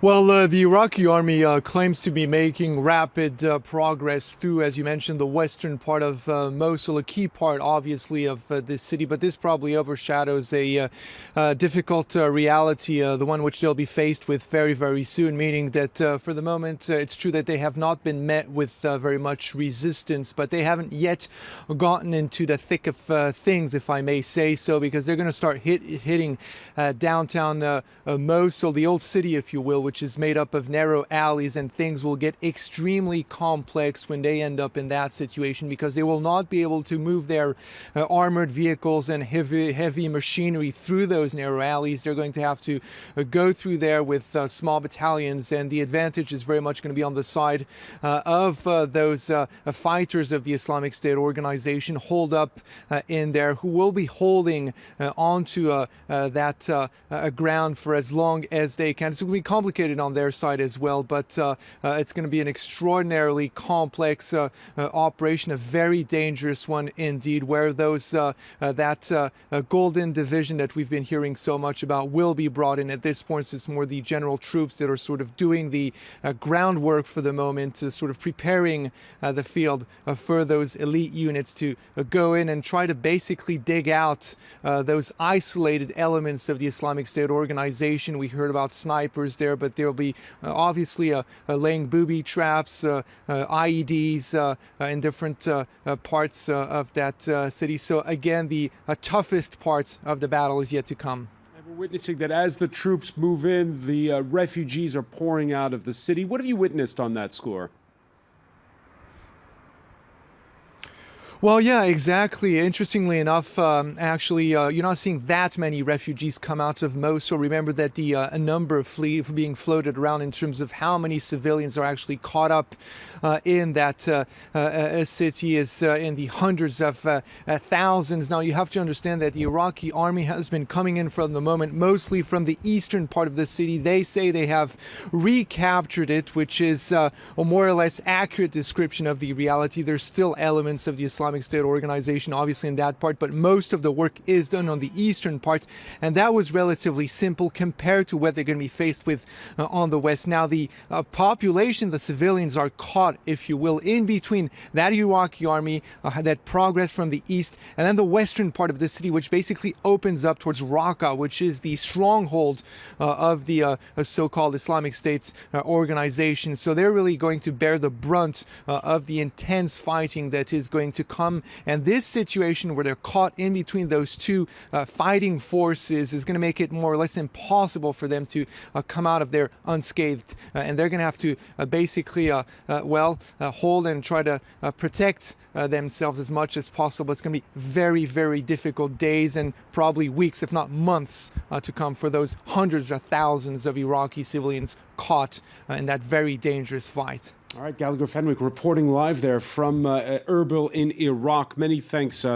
Well, the Iraqi army claims to be making rapid progress through, as you mentioned, the western part of Mosul, a key part, obviously, of this city. But this probably overshadows a difficult reality, the one which they'll be faced with very, very soon, meaning that for the moment, it's true that they have not been met with very much resistance, but they haven't yet gotten into the thick of things, if I may say so, because they're going to start hitting downtown Mosul, the old city, if you will, which is made up of narrow alleys, and things will get extremely complex when they end up in that situation, because they will not be able to move their armored vehicles and heavy machinery through those narrow alleys. They're going to have to go through there with small battalions, and the advantage is very much going to be on the side of those fighters of the Islamic State organization holed up in there, who will be holding onto that ground for as long as they can. It's going to be complicated on their side as well, but it's going to be an extraordinarily complex operation, a very dangerous one indeed, where those that golden division that we've been hearing so much about will be brought in. At this point, it's more the general troops that are sort of doing the groundwork for the moment, sort of preparing the field for those elite units to go in and try to basically dig out those isolated elements of the Islamic State organization. We heard about snipers there, but there'll be obviously laying booby traps, IEDs in different parts of that city. So again, the toughest part of the battle is yet to come. We're witnessing that as the troops move in, the refugees are pouring out of the city. What have you witnessed on that score? Well, yeah, exactly. Interestingly enough, actually, you're not seeing that many refugees come out of Mosul. Remember that the number being floated around in terms of how many civilians are actually caught up in that city is in the hundreds of thousands. Now, you have to understand that the Iraqi army has been coming in from the moment, mostly from the eastern part of the city. They say they have recaptured it, which is a more or less accurate description of the reality. There's still elements of the Islamic State organization, obviously, in that part, but most of the work is done on the eastern part, and that was relatively simple compared to what they're going to be faced with on the west. Now, the population, the civilians, are caught, if you will, in between that Iraqi army, that progress from the east, and then the western part of the city, which basically opens up towards Raqqa, which is the stronghold of the so-called Islamic State organization. So they're really going to bear the brunt of the intense fighting that is going to come. And this situation where they're caught in between those two fighting forces is going to make it more or less impossible for them to come out of there unscathed. And they're going to have to basically, hold and try to protect themselves as much as possible. It's going to be very, very difficult days and probably weeks, if not months, to come for those hundreds of thousands of Iraqi civilians caught in that very dangerous fight. All right, Gallagher Fenwick reporting live there from Erbil in Iraq. Many thanks